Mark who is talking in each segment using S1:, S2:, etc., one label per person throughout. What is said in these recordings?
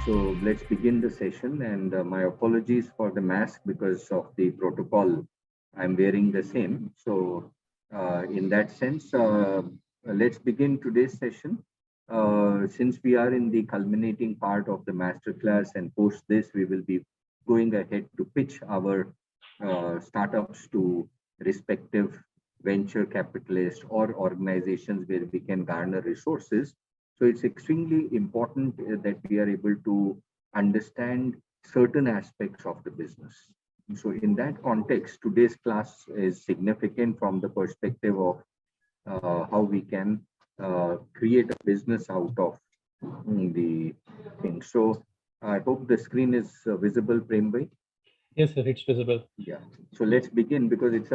S1: So let's begin the session, and my apologies for the mask because of the protocol. I'm wearing the same. So in that sense, let's begin today's session. Since we are in the culminating part of the masterclass, and post this, we will be going ahead to pitch our startups to respective venture capitalists or organizations where we can garner resources. So it's extremely important that we are able to understand certain aspects of the business. So in that context, today's class is significant from the perspective of how we can create a business out of the thing. So I hope the screen is visible, Prembhai.
S2: Yes, sir, it's visible.
S1: Yeah. So let's begin because it's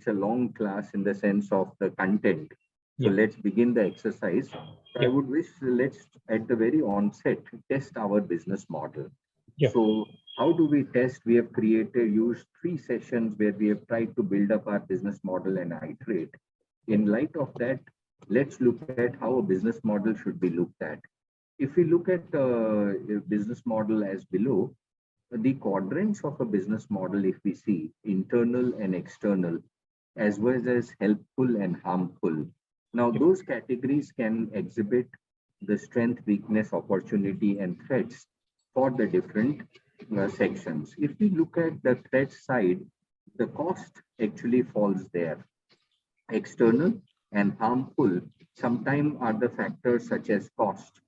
S1: a long class in the sense of the content. So
S2: Yeah.
S1: let's begin the exercise. So I
S2: Yeah.
S1: would wish let's at the very onset test our business model.
S2: Yeah.
S1: So how do we test? We have used 3 sessions where we have tried to build up our business model and iterate. In light of that, let's look at how a business model should be looked at. If we look at a business model as below, the quadrants of a business model, if we see internal and external, as well as helpful and harmful. Now,
S2: Yeah.
S1: those categories can exhibit the strength, weakness, opportunity, and threats for the different sections. If we look at the threat side, the cost actually falls there. External and harmful sometimes are the factors such as cost,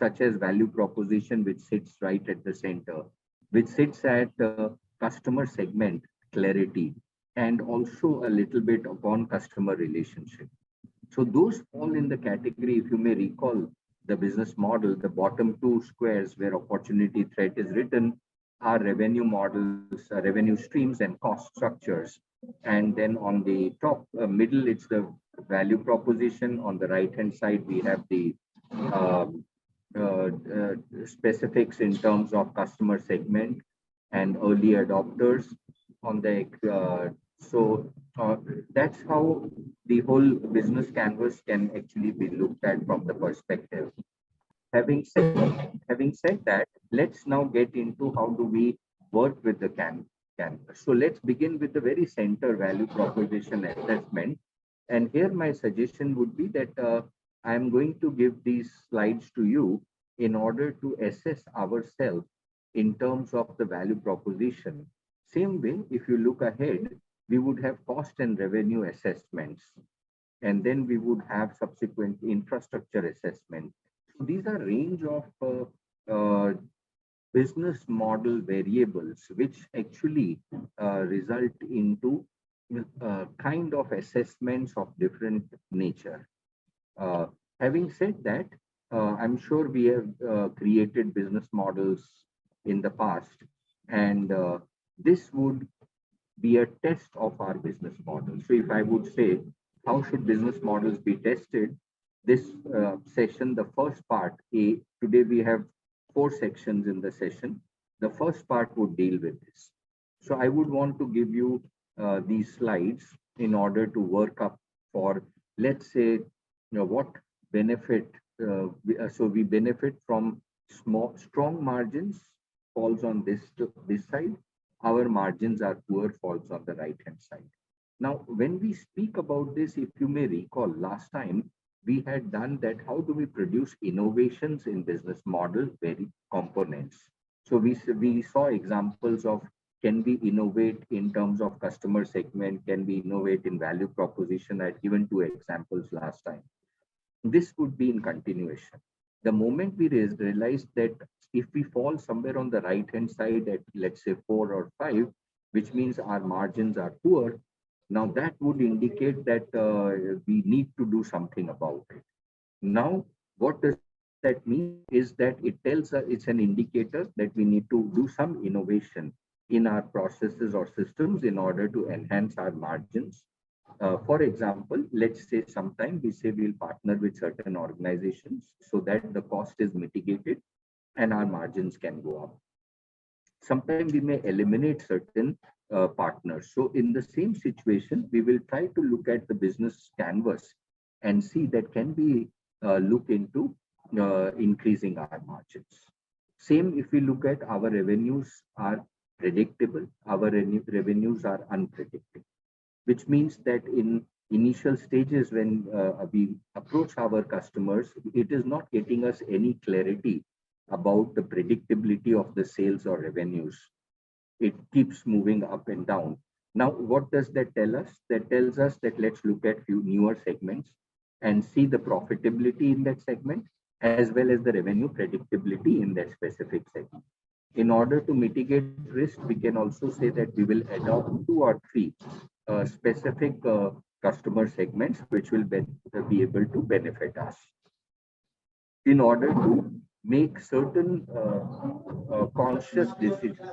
S1: such as value proposition, which sits right at the center, which sits at customer segment clarity, and also a little bit upon customer relationship. So those fall in the category, if you may recall the business model, the bottom two squares where opportunity threat is written are revenue models, revenue streams, and cost structures. And then on the top middle, it's the value proposition. On the right hand side, we have the um, specifics in terms of customer segment and early adopters on the so that's how the whole business canvas can actually be looked at from the perspective. Having said that, let's now get into how do we work with the canvas. So let's begin with the very center value proposition assessment. And here my suggestion would be that I'm going to give these slides to you in order to assess ourselves in terms of the value proposition. Same way, if you look ahead, we would have cost and revenue assessments, and then we would have subsequent infrastructure assessment. So these are range of business model variables which actually result into kind of assessments of different nature. Uh, Having said that, I'm sure we have created business models in the past, and this would be a test of our business model. So if I would say, how should business models be tested? This session, the first part, today we have 4 sections in the session. The first part would deal with this. So I would want to give you these slides in order to work up for, let's say, what benefit. So we benefit from strong margins falls on this side. Our margins are poor falls on the right hand side. Now, when we speak about this, if you may recall, last time we had done that. How do we produce innovations in business model very components? So we saw examples of, can we innovate in terms of customer segment? Can we innovate in value proposition? I'd given 2 examples last time. This would be in continuation. The moment we realize that if we fall somewhere on the right hand side at, let's say, 4 or 5, which means our margins are poor, now that would indicate that we need to do something about it. Now, what does that mean is that it tells us, it's an indicator that we need to do some innovation in our processes or systems in order to enhance our margins. For example, let's say sometime we say we'll partner with certain organizations so that the cost is mitigated and our margins can go up. Sometimes we may eliminate certain partners. So in the same situation, we will try to look at the business canvas and see that can we look into increasing our margins. Same if we look at our revenues are predictable, our revenues are unpredictable, which means that in initial stages when we approach our customers, it is not getting us any clarity about the predictability of the sales or revenues. It keeps moving up and down. Now, what does that tell us? That tells us that let's look at few newer segments and see the profitability in that segment as well as the revenue predictability in that specific segment. In order to mitigate risk, we can also say that we will adopt 2 or 3 specific customer segments which will be able to benefit us in order to make certain conscious decisions.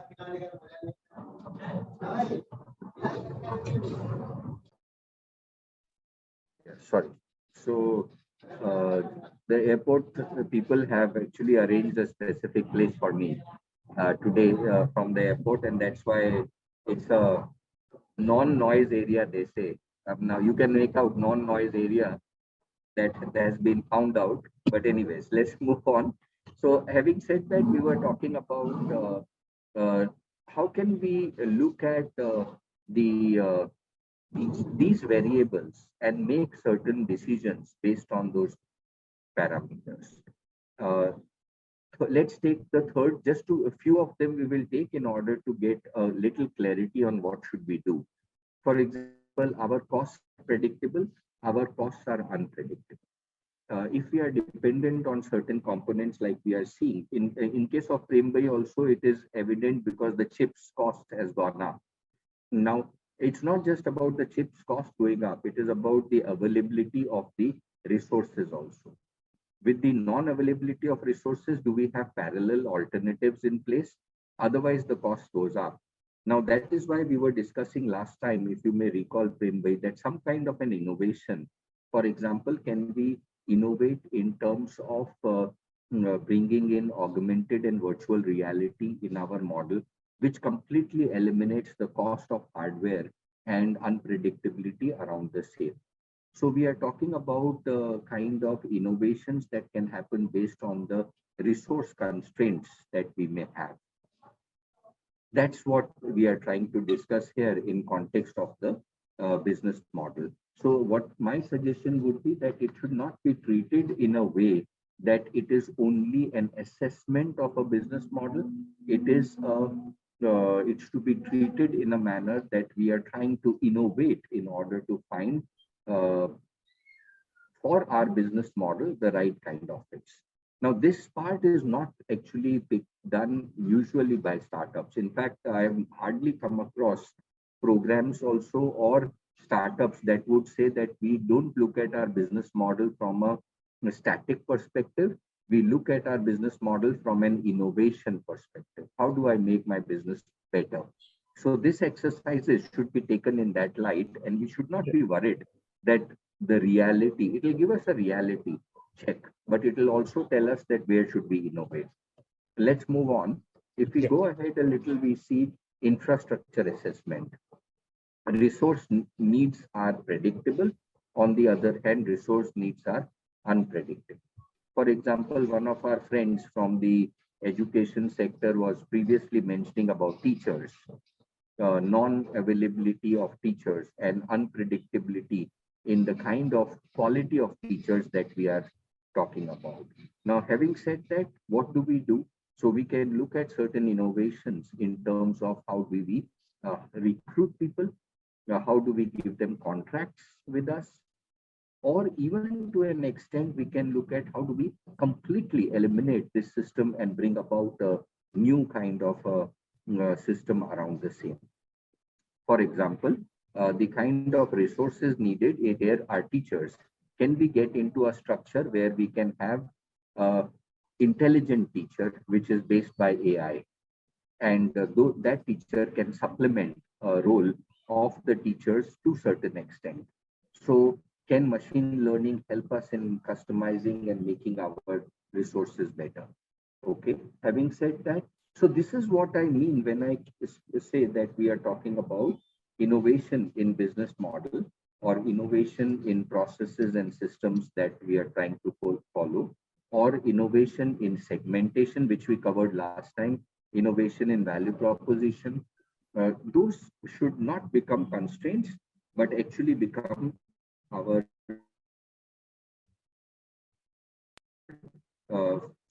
S1: Yeah, sorry. So the airport people have actually arranged a specific place for me today from the airport, and that's why it's a non-noise area, they say. Now you can make out non-noise area that has been found out. But anyways, let's move on. So having said that, we were talking about how can we look at these variables and make certain decisions based on those parameters. Uh, let's take the third, just to a few of them we will take in order to get a little clarity on what should we do. For example, our costs are predictable, our costs are unpredictable. If we are dependent on certain components like we are seeing, in case of Prembai also, it is evident because the chips cost has gone up. Now, it's not just about the chips cost going up, it is about the availability of the resources also. With the non-availability of resources, do we have parallel alternatives in place? Otherwise, the cost goes up. Now, that is why we were discussing last time, if you may recall, Prembai, that some kind of an innovation, for example, can we innovate in terms of bringing in augmented and virtual reality in our model, which completely eliminates the cost of hardware and unpredictability around the same. So we are talking about kind of innovations that can happen based on the resource constraints that we may have. That's what we are trying to discuss here in context of the business model. So what my suggestion would be that it should not be treated in a way that it is only an assessment of a business model. It should be treated in a manner that we are trying to innovate in order to find uh, for our business model the right kind of fits. Now, this part is not actually done usually by startups. In fact, I have hardly come across programs also or startups that would say that we don't look at our business model from a static perspective. We look at our business model from an innovation perspective. How do I make my business better? So this exercises should be taken in that light, and we should not be worried that the reality, it will give us a reality check, but it will also tell us that where should we innovate. Let's move on. If we go ahead a little, we see infrastructure assessment. Resource needs are predictable. On the other hand, resource needs are unpredictable. For example, one of our friends from the education sector was previously mentioning about teachers, non-availability of teachers and unpredictability in the kind of quality of teachers that we are talking about. Now, having said that, what do we do? So we can look at certain innovations in terms of how do we recruit people, how do we give them contracts with us, or even to an extent, we can look at how do we completely eliminate this system and bring about a new kind of system around the same. For example, the kind of resources needed here are teachers. Can we get into a structure where we can have intelligent teacher, which is based by AI, and that teacher can supplement a role of the teachers to certain extent. So can machine learning help us in customizing and making our resources better? Okay, having said that, so this is what I mean when I say that we are talking about innovation in business model or innovation in processes and systems that we are trying to follow. or innovation in segmentation, which we covered last time, innovation in value proposition. Those should not become constraints, but actually become our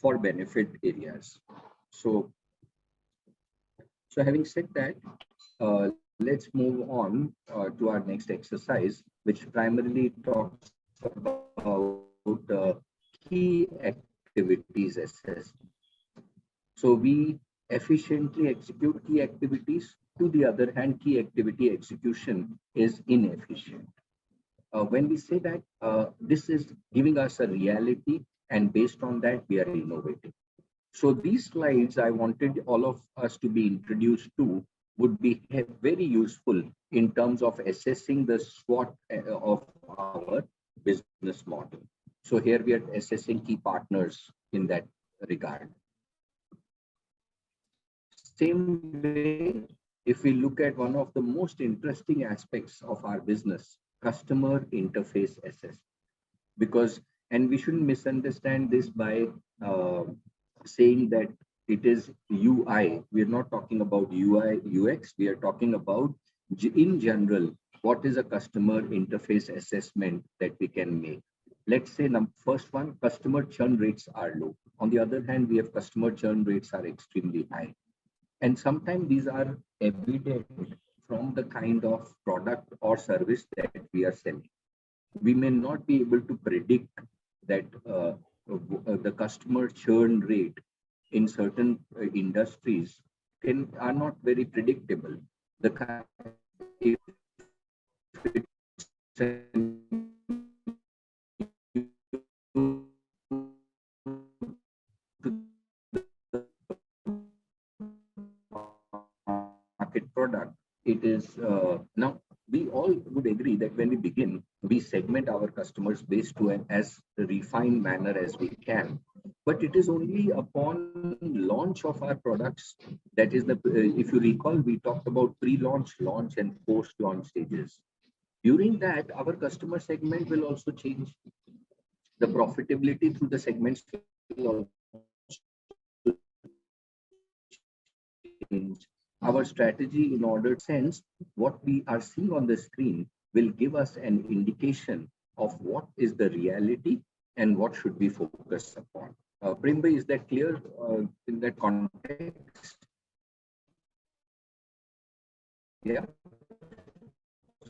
S1: for benefit areas. So, so having said that, let's move on to our next exercise, which primarily talks about key activities assessment. So we efficiently execute key activities. To the other hand, key activity execution is inefficient. When we say that, this is giving us a reality, and based on that, we are innovating. So these slides I wanted all of us to be introduced to would be very useful in terms of assessing the SWOT of our business model. So here we are assessing key partners in that regard. Same way, if we look at one of the most interesting aspects of our business, customer interface assessment, because, and we shouldn't misunderstand this by saying that it is UI. We're not talking about UI, UX. We are talking about, in general, what is a customer interface assessment that we can make. Let's say the first one, customer churn rates are low. On the other hand, we have customer churn rates are extremely high. And sometimes these are evident from the kind of product or service that we are selling. We may not be able to predict that the customer churn rate in certain industries are not very predictable. If market product, it is now we all would agree that when we begin, we segment our customers based to an as refined manner as we can. But it is only upon launch of our products, that is the, if you recall, we talked about pre-launch, launch, and post-launch stages. During that, our customer segment will also change. The profitability through the segments will also change. Our strategy, in order sense, what we are seeing on the screen will give us an indication of what is the reality and what should we focus upon. Primba, is that clear in that context? Yeah.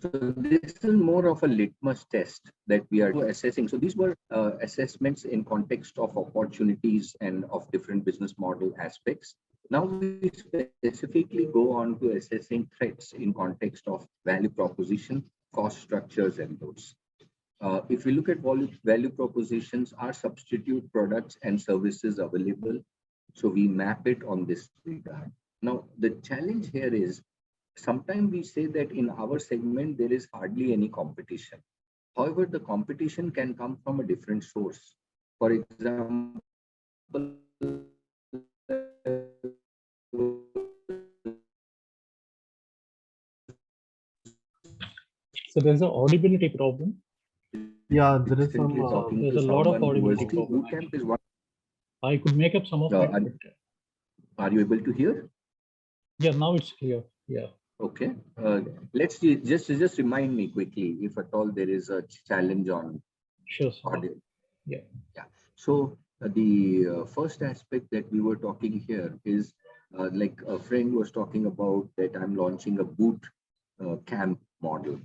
S1: So this is more of a litmus test that we are assessing. So these were assessments in context of opportunities and of different business model aspects. Now we specifically go on to assessing threats in context of value proposition, cost structures, and those. If we look at value propositions, are substitute products and services available? So we map it on this regard. Now, the challenge here is, sometimes we say that in our segment, there is hardly any competition. However, the competition can come from a different source. For example,
S2: So there's an audibility problem.
S3: Yeah, there is some.
S2: There's a lot of audibility problem. I could make up some of it.
S1: Are you able to hear?
S2: Yeah, now it's clear. Yeah.
S1: Okay. Let's see, just remind me quickly if at all there is a challenge on audio.
S2: Yeah.
S1: Yeah. So the first aspect that we were talking here is like a friend was talking about that I'm launching a boot camp model.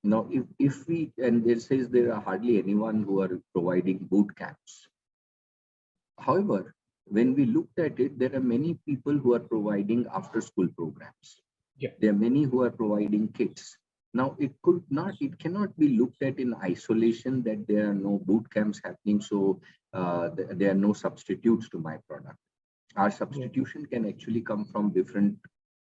S1: Now, if we, and there says there are hardly anyone who are providing boot camps. However, when we looked at it, there are many people who are providing after school programs.
S2: Yeah.
S1: There are many who are providing kits. Now, it cannot be looked at in isolation that there are no boot camps happening. So there are no substitutes to my product. Our substitution can actually come from different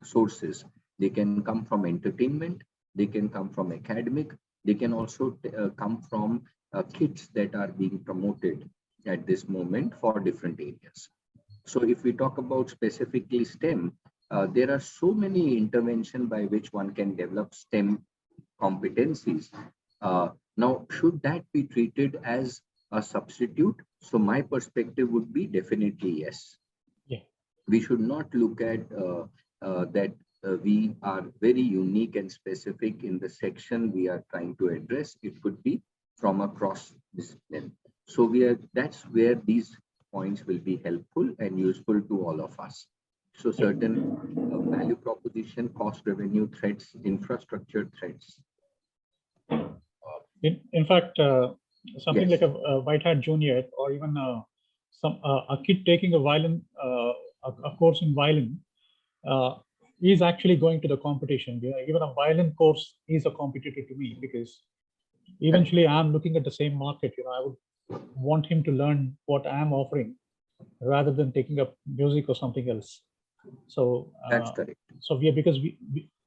S1: sources. They can come from entertainment. They can come from academic. They can also come from kits that are being promoted at this moment for different areas. So if we talk about specifically STEM, there are so many interventions by which one can develop STEM competencies. Now, should that be treated as a substitute? So my perspective would be definitely yes.
S2: Yeah.
S1: We should not look at that we are very unique and specific in the section we are trying to address. It could be from a cross discipline. So that's where these points will be helpful and useful to all of us. So certain value proposition, cost revenue threats, infrastructure threats.
S2: In fact, something
S1: Yes.
S2: like a white hat junior, or even a kid taking a violin, a course in violin, is actually going to the competition. Even a violin course is a competitor to me, because eventually I'm looking at the same market. I would want him to learn what I'm offering rather than taking up music or something else. So
S1: that's correct.
S2: So because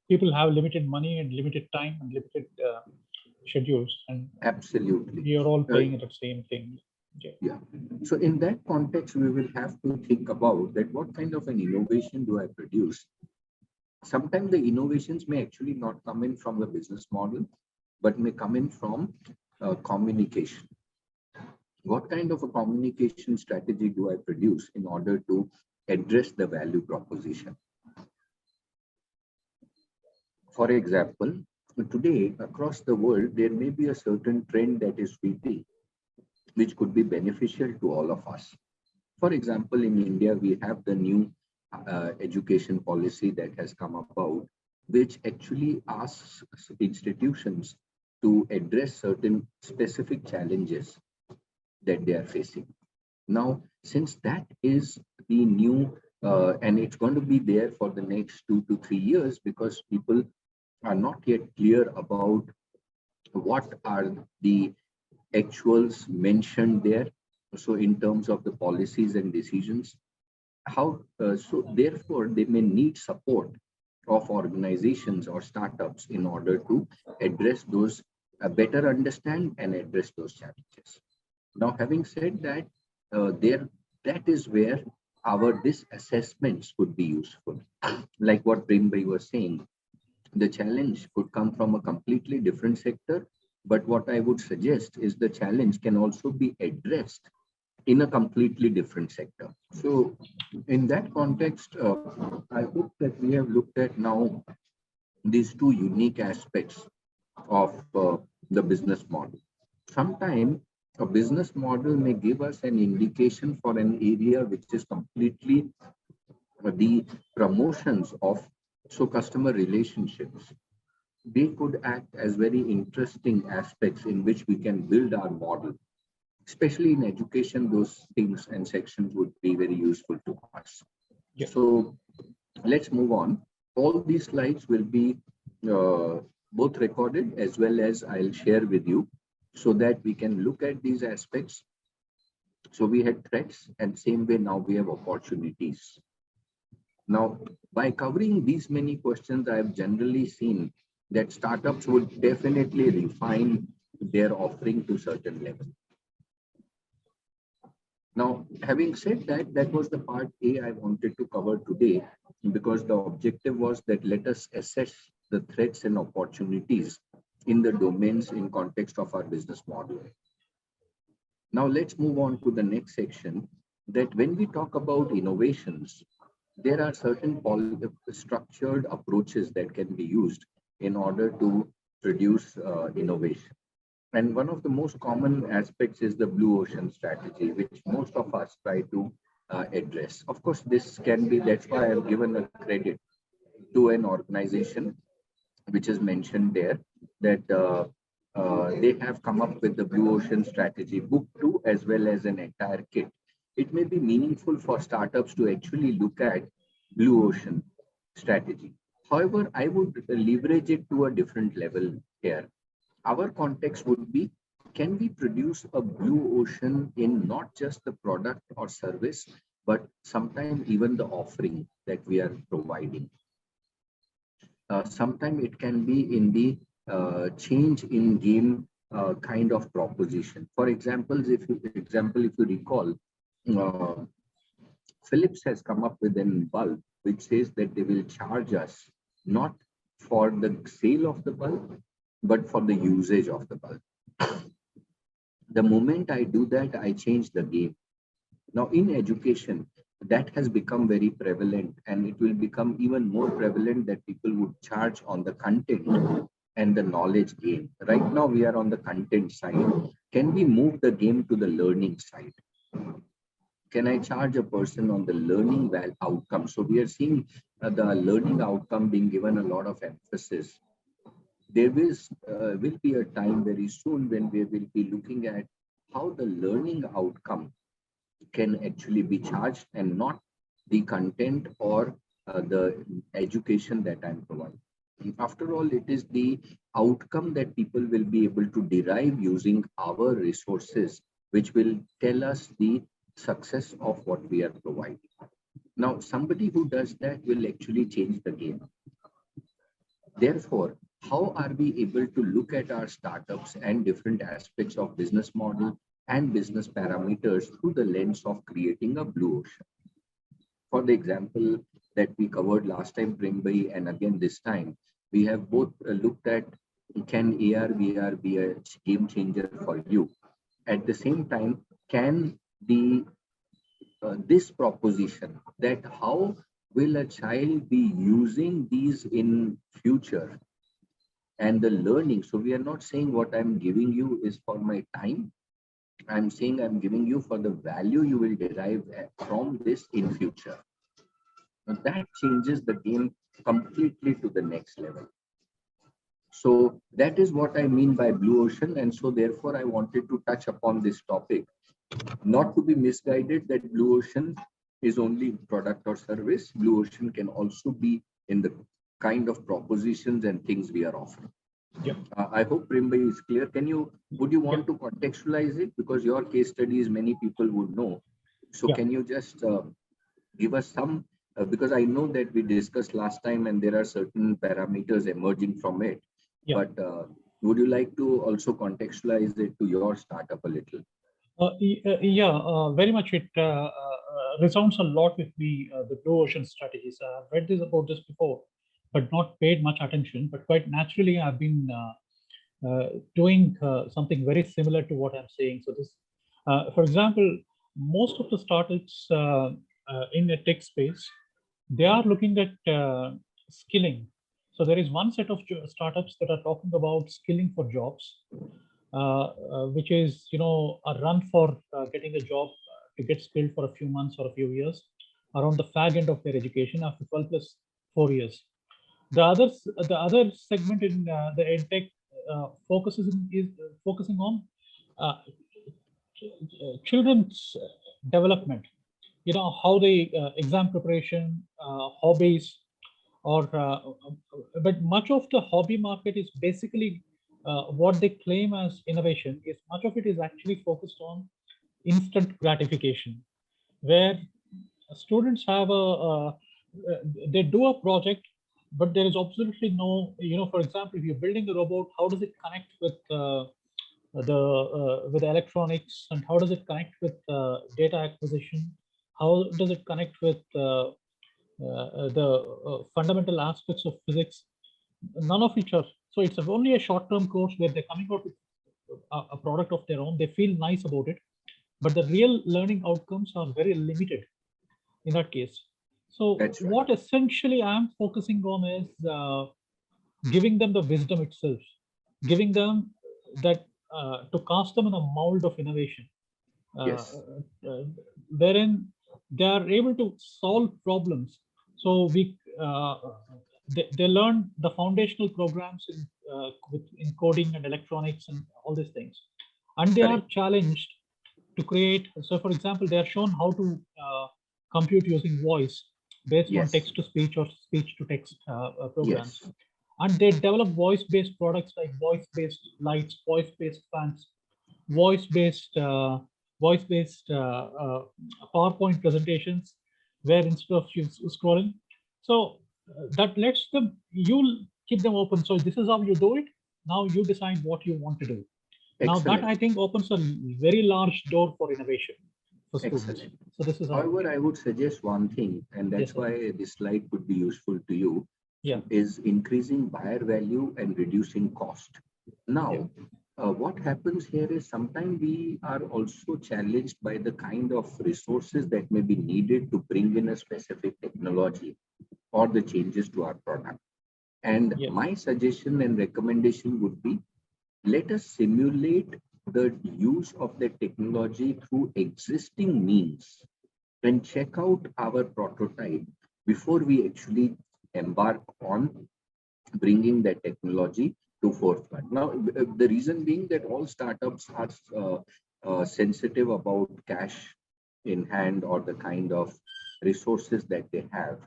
S2: people have limited money and limited time and limited schedules, and
S1: absolutely
S2: we are all playing at the same thing.
S1: Yeah. So in that context, we will have to think about that what kind of an innovation do I produce? Sometimes the innovations may actually not come in from the business model, but may come in from communication. What kind of a communication strategy do I produce in order to address the value proposition? For example, today across the world, there may be a certain trend that is sweeping, which could be beneficial to all of us. For example, in India, we have the new education policy that has come about, which actually asks institutions to address certain specific challenges that they are facing. Now, since that is the new, and it's going to be there for the next 2 to 3 years, because people are not yet clear about what are the actuals mentioned there. So in terms of the policies and decisions, so therefore they may need support of organizations or startups in order to address those, better understand and address those challenges. Now, having said that, that is where these assessments could be useful. Like what Prembhai was saying, the challenge could come from a completely different sector, but what I would suggest is the challenge can also be addressed in a completely different sector. So in that context, I hope that we have looked at now these two unique aspects of the business model. Sometimes a business model may give us an indication for an area which is completely the promotions of customer relationships. They could act as very interesting aspects in which we can build our model. Especially in education, those things and sections would be very useful to us.
S2: Yeah.
S1: So let's move on. All these slides will be both recorded as well as I'll share with you, so that we can look at these aspects. So we had threats, and same way now we have opportunities. Now, by covering these many questions, I have generally seen that startups would definitely refine their offering to certain level. Now, having said that, that was the part A I wanted to cover today, because the objective was that let us assess the threats and opportunities in the domains in context of our business model. Now, let's move on to the next section, that when we talk about innovations, there are certain structured approaches that can be used in order to produce innovation. And one of the most common aspects is the blue ocean strategy, which most of us try to address. Of course, this can be, that's why I've given a credit to an organization which is mentioned there, that they have come up with the blue ocean strategy book too, as well as an entire kit. It may be meaningful for startups to actually look at blue ocean strategy. However, I would leverage it to a different level here. Our context would be, can we produce a blue ocean in not just the product or service, but sometimes even the offering that we are providing? Sometimes it can be in the change in game kind of proposition. For example, if you recall, Philips has come up with a bulb which says that they will charge us not for the sale of the bulb, but for the usage of the bulb. The moment I do that, I change the game. Now, in education, that has become very prevalent, and it will become even more prevalent that people would charge on the content and the knowledge gain. Right now, we are on the content side. Can we move the game to the learning side? Can I charge a person on the learning outcome? So we are seeing the learning outcome being given a lot of emphasis. There will be a time very soon when we will be looking at how the learning outcome can actually be charged and not the content or the education that I'm providing. After all, it is the outcome that people will be able to derive using our resources, which will tell us the success of what we are providing. Now, somebody who does that will actually change the game. Therefore, how are we able to look at our startups and different aspects of business model and business parameters through the lens of creating a blue ocean? For the example that we covered last time, Pringbhai, and again this time, we have both looked at, can AR, VR be a game changer for you? At the same time, can this proposition that how will a child be using these in future and the learning? So we are not saying what I'm giving you is for my time. I'm saying I'm giving you for the value you will derive from this in future. Now that changes the game completely to the next level. So that is what I mean by blue ocean. And so therefore I wanted to touch upon this topic, not to be misguided that blue ocean is only product or service. Blue ocean can also be in the kind of propositions and things we are offering.
S2: Yeah.
S1: I hope Pringbhai is clear. Would you want to contextualize it? Because your case studies, many people would know. So can you just give us some, because I know that we discussed last time and there are certain parameters emerging from it. But would you like to also contextualize it to your startup a little?
S2: Very much. It resounds a lot with the blue ocean strategies. I've read about this before, but not paid much attention. But quite naturally, I've been doing something very similar to what I'm saying. So this, for example, most of the startups in the tech space, they are looking at skilling. So there is one set of startups that are talking about skilling for jobs, which is, a run for getting a job to get skilled for a few months or a few years around the fag end of their education after 12 plus 4 years. The other segment in the edtech is focusing on children's development. How they exam preparation, hobbies, or but much of the hobby market is basically what they claim as innovation. Is much of it is actually focused on instant gratification, where students have they do a project, but there is absolutely no, for example, if you're building a robot, how does it connect with with electronics, and how does it connect with data acquisition? How does it connect with the fundamental aspects of physics? None of which are. So it's only a short-term course where they're coming out with a product of their own. They feel nice about it, but the real learning outcomes are very limited in that case. So what essentially I'm focusing on is giving them the wisdom itself, giving them that to cast them in a mold of innovation, wherein they are able to solve problems. So they learn the foundational programs in coding and electronics and all these things, and they are challenged to create. So, for example, they are shown how to compute using voice based on text to speech or speech to text programs. And they develop voice-based products like voice-based lights, voice-based fans, voice-based PowerPoint presentations, where instead of scrolling, so that lets them, you'll keep them open. So this is how you do it. Now you decide what you want to do. Excellent. Now that I think opens a very large door for innovation for students. Excellent. So this is.
S1: However, I would suggest one thing, and that's why this slide could be useful to you. Is increasing buyer value and reducing cost. Now, what happens here is sometimes we are also challenged by the kind of resources that may be needed to bring in a specific technology or the changes to our product. And
S2: Yes.
S1: my suggestion and recommendation would be, let us simulate the use of the technology through existing means and check out our prototype before we actually embark on bringing that technology to forefront. Now, the reason being that all startups are sensitive about cash in hand or the kind of resources that they have.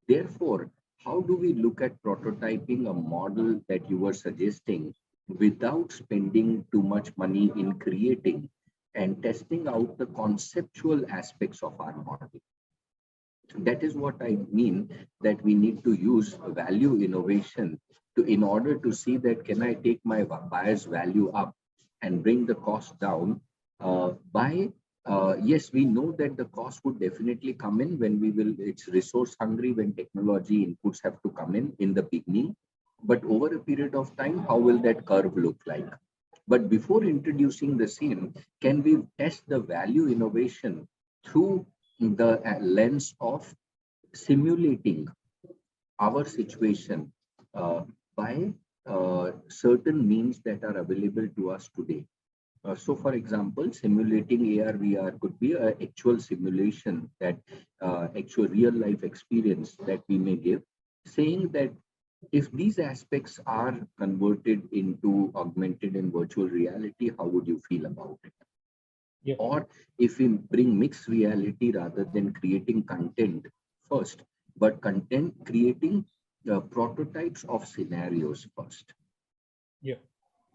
S1: Therefore, how do we look at prototyping a model that you were suggesting without spending too much money in creating and testing out the conceptual aspects of our model? That is what I mean, that we need to use value innovation to, in order to see that can I take my buyer's value up and bring the cost down by yes, we know that the cost would definitely come in when we will, it's resource hungry when technology inputs have to come in the beginning, but over a period of time, how will that curve look like? But before introducing the same, can we test the value innovation through the lens of simulating our situation by certain means that are available to us today? So, for example, simulating AR VR could be an actual simulation, that actual real life experience that we may give, saying that if these aspects are converted into augmented and virtual reality, how would you feel about it?
S2: Yeah.
S1: Or if we bring mixed reality rather than creating content first, but content creating prototypes of scenarios first.
S2: Yeah.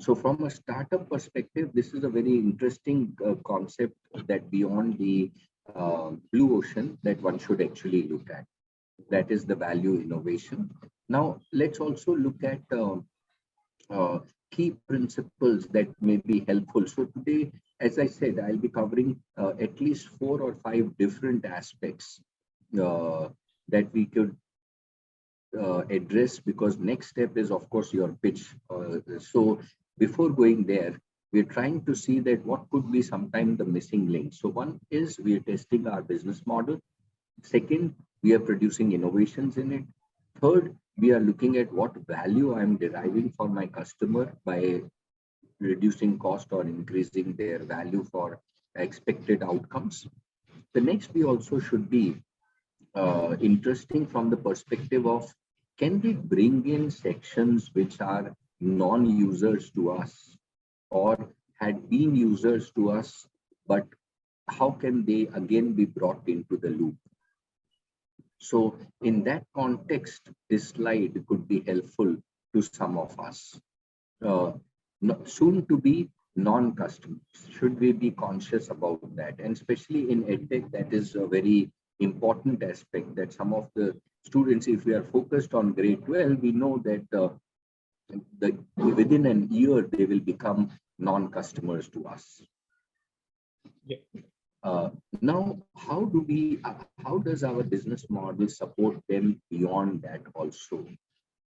S1: So from a startup perspective, this is a very interesting concept that beyond the blue ocean that one should actually look at. That is the value innovation. Now, let's also look at uh, key principles that may be helpful. So today, as I said, I'll be covering at least 4 or 5 different aspects that we could address, because next step is of course your pitch. So before going there, we're trying to see that what could be sometime the missing link. So one is we are testing our business model. Second, we are producing innovations in it. Third, we are looking at what value I'm deriving for my customer by reducing cost or increasing their value for expected outcomes. The next, we also should be interesting from the perspective of, can we bring in sections which are non-users to us or had been users to us, but how can they again be brought into the loop? So in that context, this slide could be helpful to some of us. Soon to be non-customers. Should we be conscious about that? And especially in EdTech, that is a very important aspect, that some of the students, if we are focused on grade 12, we know that within an year, they will become non-customers to us.
S2: Yeah.
S1: Now, how does our business model support them beyond that also?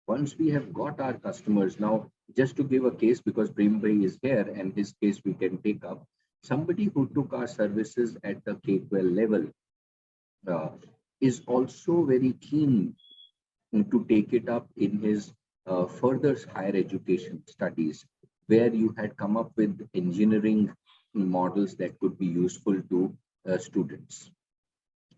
S1: Once we have got our customers, now just to give a case, because Prem Bhai is here and his case we can take up, somebody who took our services at the K-12 level is also very keen to take it up in his further higher education studies, where you had come up with engineering models that could be useful to students.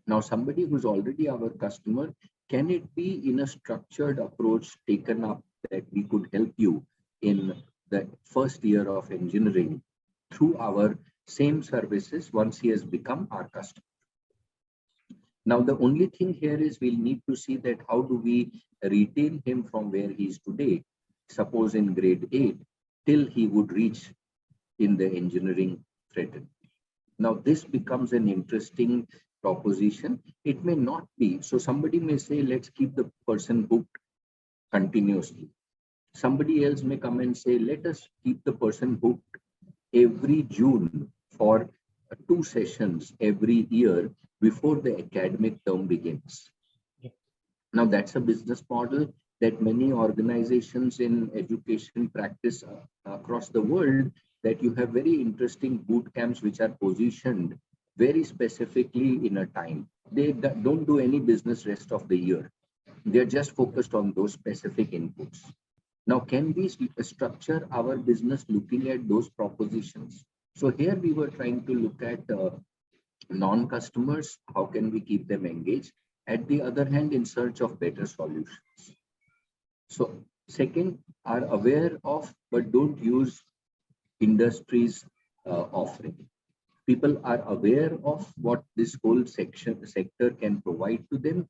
S1: Now, somebody who's already our customer, can it be in a structured approach taken up that we could help you in the first year of engineering through our same services once he has become our customer? Now, the only thing here is we'll need to see that how do we retain him from where he is today, suppose in grade 8, till he would reach in the engineering fraternity. Now, this becomes an interesting proposition. It may not be. So somebody may say, let's keep the person hooked continuously. Somebody else may come and say, let us keep the person hooked every June for 2 sessions every year before the academic term begins.
S2: Yeah.
S1: Now, that's a business model that many organizations in education practice across the world, that you have very interesting boot camps which are positioned very specifically in a time. They don't do any business rest of the year. They're just focused on those specific inputs. Now, can we structure our business looking at those propositions? So here we were trying to look at non-customers, how can we keep them engaged? At the other hand, in search of better solutions. So second, are aware of but don't use industry's offering. People are aware of what this whole sector can provide to them,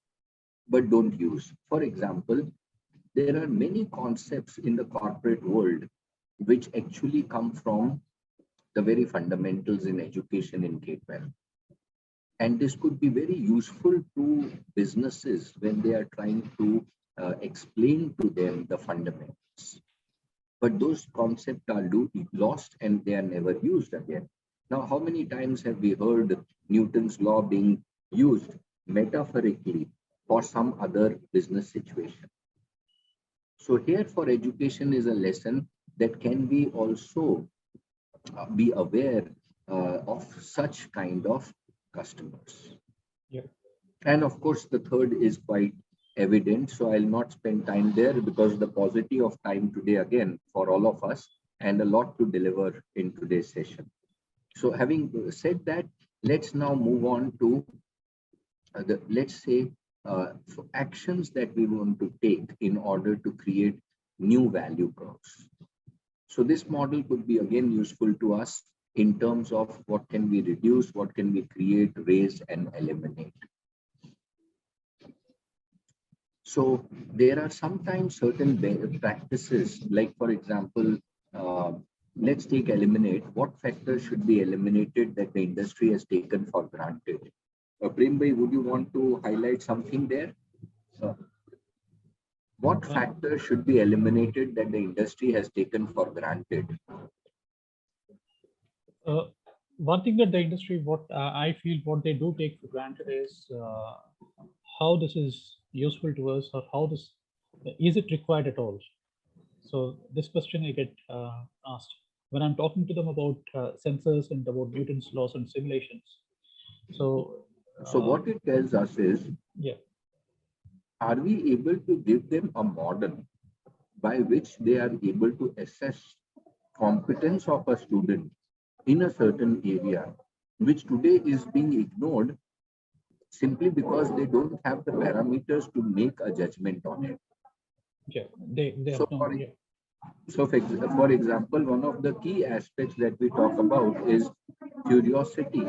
S1: but don't use. For example, there are many concepts in the corporate world which actually come from the very fundamentals in education in K-12. And this could be very useful to businesses when they are trying to explain to them the fundamentals. But those concepts are lost and they are never used again. Now, how many times have we heard Newton's law being used metaphorically for some other business situation? So here for education is a lesson that can we also be aware of such kind of customers.
S2: Yeah.
S1: And of course, the third is quite evident. So I'll not spend time there because the paucity of time today again for all of us and a lot to deliver in today's session. So having said that, let's now move on to let's say actions that we want to take in order to create new value curves. So this model could be again useful to us in terms of what can we reduce, what can we create, raise, and eliminate. So there are sometimes certain practices, like for example, let's take eliminate. What factors should be eliminated that the industry has taken for granted? Prem bhai, would you want to highlight something there? What factors should be eliminated that the industry has taken for granted?
S2: One thing that the industry, what I feel, what they do take for granted is how this is useful to us, or how this is it required at all. So this question I get asked when I'm talking to them about sensors and about Newton's laws and simulations. So
S1: what it tells us is,
S2: yeah,
S1: are we able to give them a model by which they are able to assess competence of a student in a certain area, which today is being ignored simply because they don't have the parameters to make a judgment on it.
S2: yeah, they
S1: So
S2: have no, yeah.
S1: So for example, one of the key aspects that we talk about is curiosity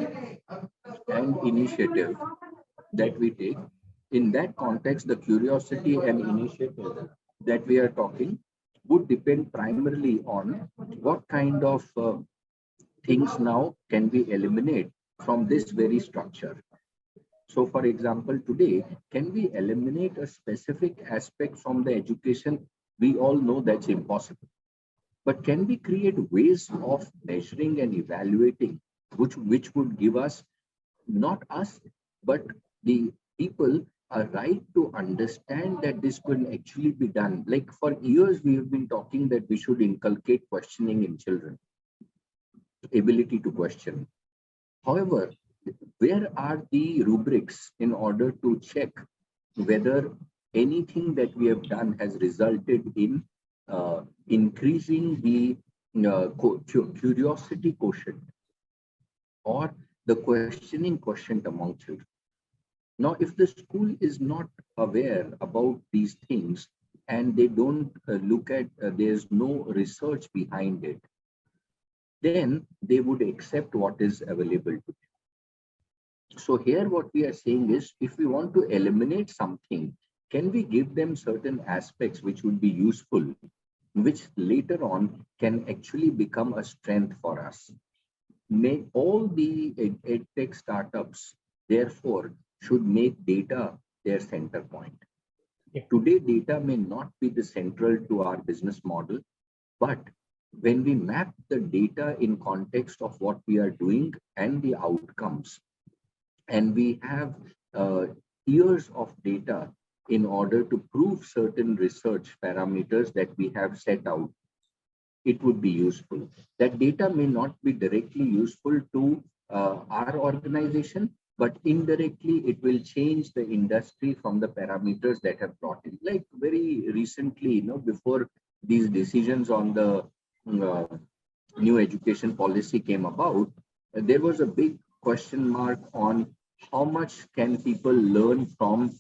S1: and initiative that we take. In that context, the curiosity and initiative that we are talking would depend primarily on what kind of things now can we eliminate from this very structure. So for example, today, can we eliminate a specific aspect from the education? We all know that's impossible. But can we create ways of measuring and evaluating, which would give us, not us, but the people a right to understand that this could actually be done? Like for years, we have been talking that we should inculcate questioning in children, ability to question. However, where are the rubrics in order to check whether anything that we have done has resulted in increasing the curiosity quotient or the questioning quotient among children? Now, if the school is not aware about these things and they don't look at, there's no research behind it, then they would accept what is available to them. So here what we are saying is, if we want to eliminate something, can we give them certain aspects which would be useful, which later on can actually become a strength for us? Make all the edtech startups, therefore, should make data their center point.
S2: Yeah.
S1: Today, data may not be the central to our business model, but when we map the data in context of what we are doing and the outcomes, and we have years of data in order to prove certain research parameters that we have set out, it would be useful. That data may not be directly useful to our organization, but indirectly it will change the industry from the parameters that have brought in. Like very recently, before these decisions on the uh, new education policy came about, there was a big question mark on how much can people learn from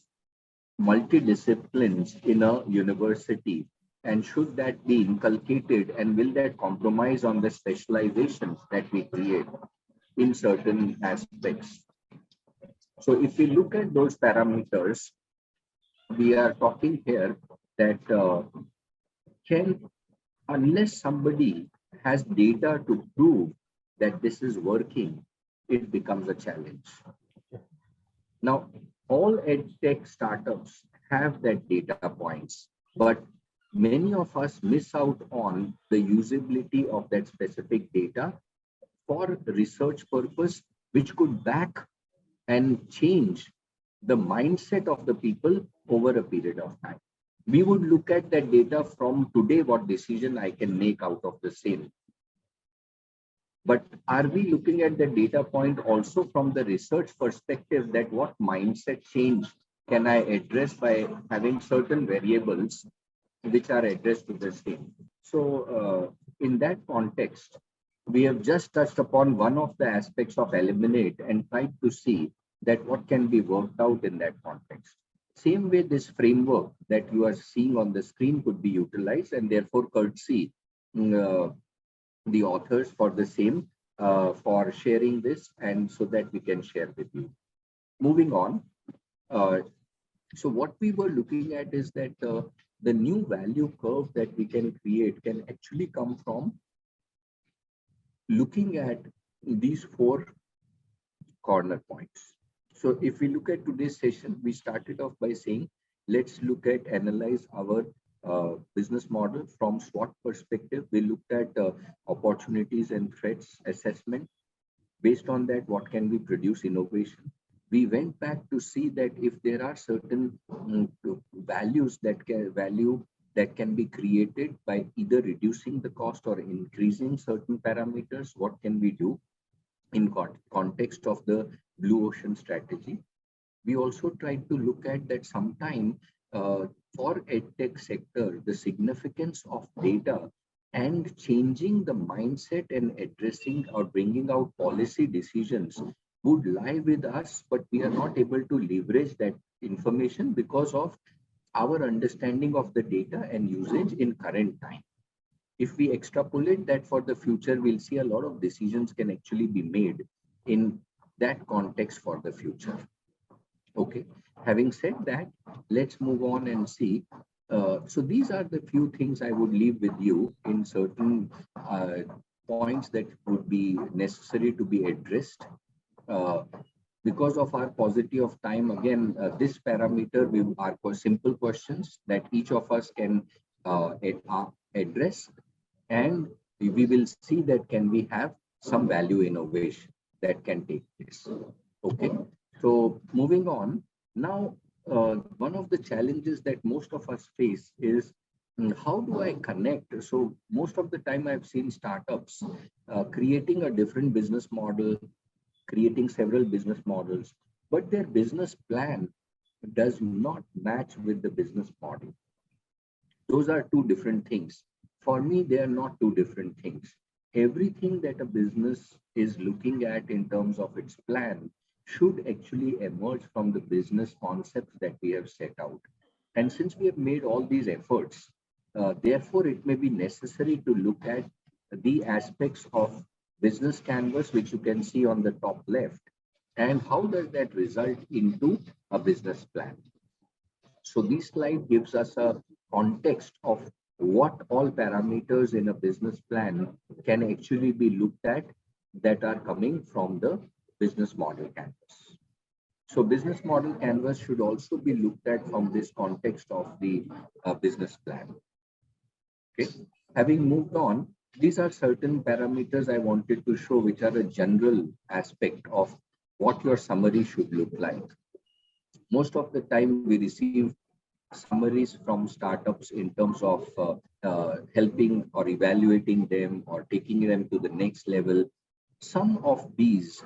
S1: multidisciplines in a university, and should that be inculcated, and will that compromise on the specializations that we create in certain aspects. So if we look at those parameters, we are talking here that can unless somebody has data to prove that this is working, it becomes a challenge. Now, all edtech startups have that data points, but many of us miss out on the usability of that specific data for research purpose, which could back and change the mindset of the people over a period of time. We would look at that data from today, what decision I can make out of the same. But are we looking at the data point also from the research perspective, that what mindset change can I address by having certain variables which are addressed to the same? So in that context, we have just touched upon one of the aspects of eliminate and tried to see that what can be worked out in that context. Same way, this framework that you are seeing on the screen could be utilized, and therefore courtesy the authors for the same for sharing this, and so that we can share with you. Moving on. So what we were looking at is that the new value curve that we can create can actually come from looking at these four corner points. So if we look at today's session, we started off by saying, let's look at analyze our business model from SWOT perspective. We looked at opportunities and threats assessment. Based on that, what can we produce innovation? We went back to see that if there are certain values that can be created by either reducing the cost or increasing certain parameters, what can we do in context of the blue ocean strategy? We also tried to look at that sometime for edtech sector, the significance of data and changing the mindset and addressing or bringing out policy decisions would lie with us, but we are not able to leverage that information because of our understanding of the data and usage in current time. If we extrapolate that for the future, we'll see a lot of decisions can actually be made in that context for the future. Okay, having said that, let's move on and see. So these are the few things I would leave with you in certain points that would be necessary to be addressed. Because of our paucity of time, again, this parameter are for simple questions that each of us can address, and we will see that can we have some value innovation that can take place. Okay. So moving on, now one of the challenges that most of us face is how do I connect? So most of the time I've seen startups creating a different business model, creating several business models, but their business plan does not match with the business model. Those are two different things. For me, they are not two different things. Everything that a business is looking at in terms of its plan should actually emerge from the business concepts that we have set out. And since we have made all these efforts, therefore, it may be necessary to look at the aspects of business canvas, which you can see on the top left, and how does that result into a business plan. So this slide gives us a context of what all parameters in a business plan can actually be looked at that are coming from the business model canvas. So business model canvas should also be looked at from this context of the business plan. Okay. Having moved on, these are certain parameters I wanted to show, which are a general aspect of what your summary should look like. Most of the time we receive summaries from startups in terms of helping or evaluating them or taking them to the next level. Some of these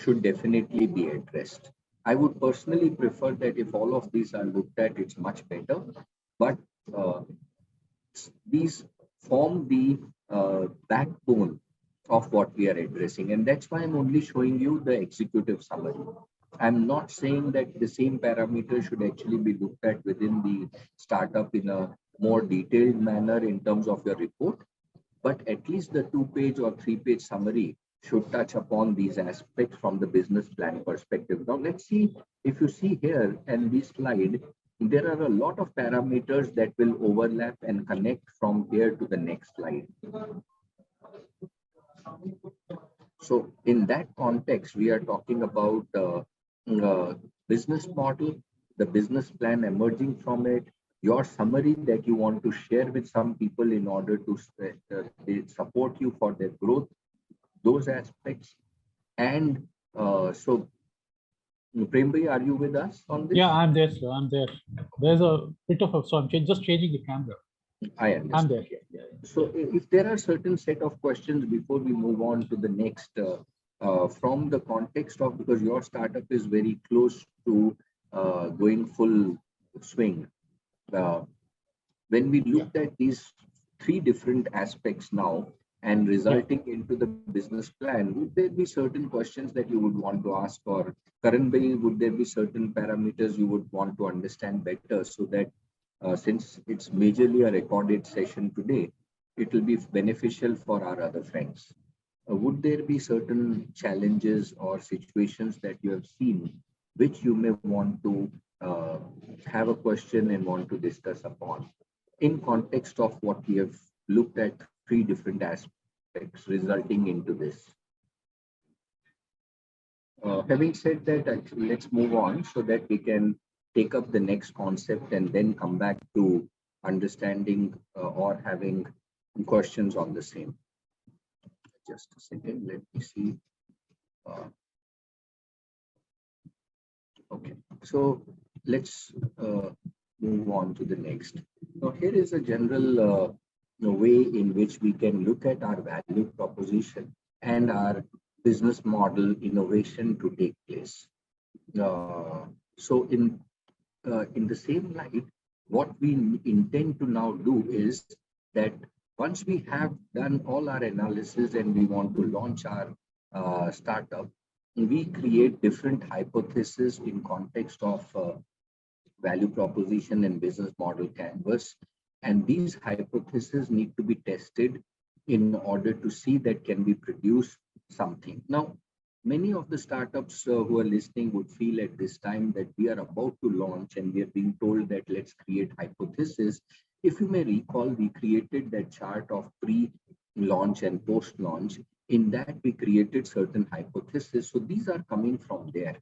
S1: should definitely be addressed. I would personally prefer that if all of these are looked at, it's much better. But uh, these form the backbone of what we are addressing. And that's why I'm only showing you the executive summary. I'm not saying that the same parameters should actually be looked at within the startup in a more detailed manner in terms of your report, but at least the 2-page or 3-page summary should touch upon these aspects from the business plan perspective. Now, let's see if you see here and this slide, there are a lot of parameters that will overlap and connect from here to the next slide. So in that context, we are talking about business model, the business plan emerging from it, your summary that you want to share with some people in order to they support you for their growth, those aspects. And so, Prembhai, are you with us on this?
S2: Yeah, I'm there, sir. I'm there. There's a bit of a, so I'm just changing the camera.
S1: I understand.
S2: I'm there.
S1: Yeah. So if there are certain set of questions before we move on to the next, from the context of, because your startup is very close to going full swing. When we looked at these 3 different aspects now and resulting into the business plan, would there be certain questions that you would want to ask, or Karan bhai, would there be certain parameters you would want to understand better so that since it's majorly a recorded session today, it will be beneficial for our other friends? Would there be certain challenges or situations that you have seen which you may want to have a question and want to discuss upon in context of what we have looked at 3 different aspects resulting into this? Having said that, actually, let's move on so that we can take up the next concept and then come back to understanding or having questions on the same. Just a second, let me see. Okay, so let's move on to the next. Now, here is a general way in which we can look at our value proposition and our business model innovation to take place. So in the same light, what we intend to now do is that once we have done all our analysis and we want to launch our startup, we create different hypotheses in context of value proposition and business model canvas. And these hypotheses need to be tested in order to see that can we produce something. Now, many of the startups who are listening would feel at this time that we are about to launch and we are being told that let's create hypothesis. If you may recall, we created that chart of pre-launch and post-launch. In that, we created certain hypotheses. So these are coming from there.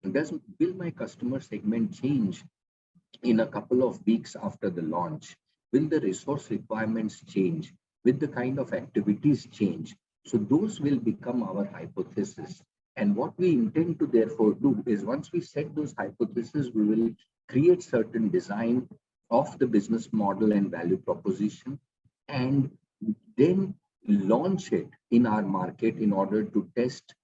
S1: Will my customer segment change in a couple of weeks after the launch? Will the resource requirements change? Will the kind of activities change? So those will become our hypothesis. And what we intend to therefore do is once we set those hypotheses, we will create certain design of the business model and value proposition, and then launch it in our market in order to test,